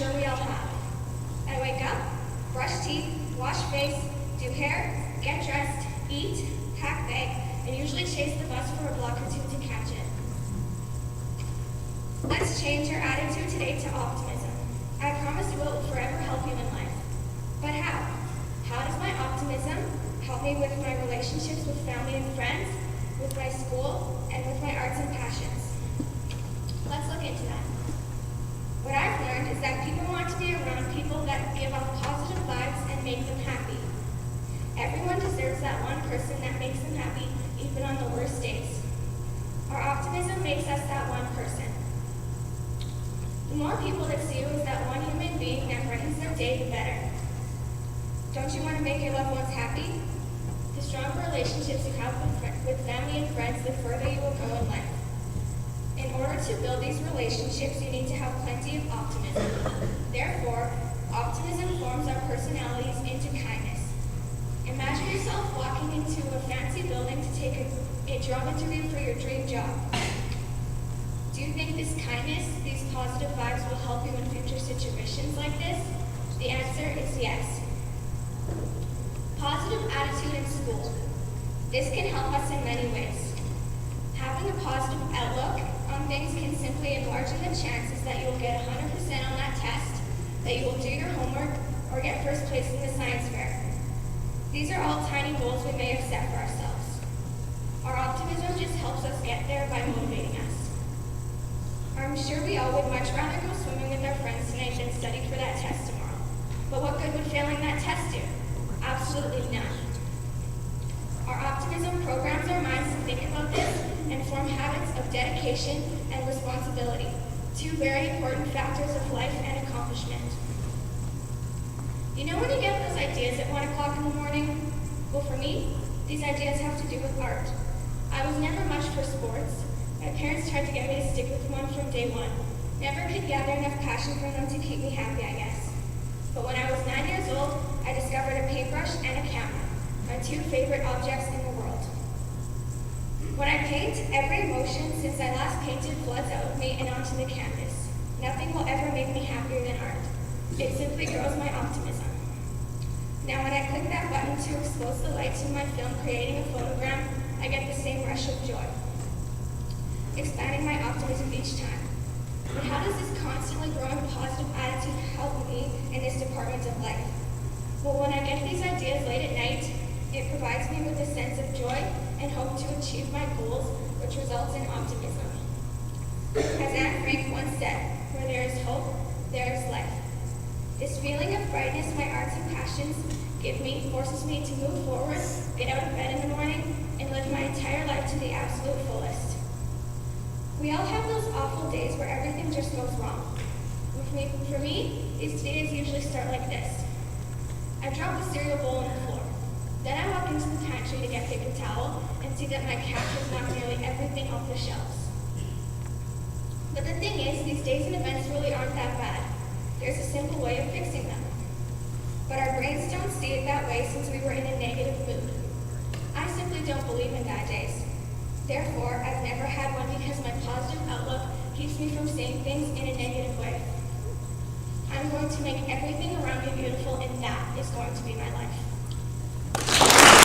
sure we all have. I wake up, brush teeth, wash face, do hair, get dressed, eat, pack bag, and usually chase the bus for a block or two to catch it. Let's change our attitude today to optimism. I promise it will forever help you in life. But how? How does my optimism help me with my relationships with family and friends, with my school, and with my arts and passions? Let's look into that. What I've learned is that people want to be around people that give off positive vibes and make them happy. Everyone deserves that one person that makes them happy, even on the worst days. Our optimism makes us that one person. The more people that see you as that one human being that brightens their day, the better. Don't you want to make your loved ones happy? The stronger relationships you have with family and friends, the further you will go in life. In order to build these relationships, you need to have plenty of optimism. Therefore, optimism forms our personalities into kindness. Imagine yourself walking into a fancy building to take a job interview for your dream job. Do you think this kindness, these positive vibes will help you in future situations like this? The answer is yes. Positive attitude in school. This can help us in many ways. Having a positive outlook on things can simply enlarge the chances that you will get 100% on that test, that you will do your homework, or get first place in the science fair. These are all tiny goals we may have set for ourselves. Our optimism just helps us get there by motivating us. I'm sure we all would much rather go swimming with our friends tonight than study for that test tomorrow. But what good would failing that test do? Absolutely none. Our optimism programs our minds to think about this and form habits of dedication and responsibility, two very important factors of life and accomplishment. You know when you get those ideas at 1 o'clock in the morning? Well, for me, these ideas have to do with art. I was never much for sports. My parents tried to get me to stick with one from day one. Never could gather enough passion from them to keep me happy, I guess. But when I was 9 years old, I discovered a paintbrush and a camera, my two favorite objects in the world. When I paint, every emotion since I last painted floods out of me and onto the canvas. Nothing will ever make me happier than art. It simply grows my optimism. Now when I click that button to expose the lights in my film creating a photogram, I get the same rush of joy, expanding my optimism each time. But how does this constantly growing positive attitude help me in this department of life? Well, when I get these ideas late at night, it provides me with a sense of joy and hope to achieve my goals, which results in optimism. As Anne Frank once said, where there is hope, there is life. This feeling of brightness my arts and passions give me forces me to move forward, get out of bed in the morning, and live my entire life to the absolute fullest. We all have those awful days where everything just goes wrong. For me, these days usually start like this. I drop the cereal bowl on the floor. Then I walk into the pantry to get paper towel and see that my cat has knocked nearly everything off the shelves. But the thing is, these days and events really aren't that bad. There's a simple way of fixing them. But our brains don't see it that way since we were in a negative mood. I simply don't believe in bad days. Therefore, I've never had one because my positive outlook keeps me from seeing things in a negative way. I'm going to make everything around me beautiful, and that is going to be my life.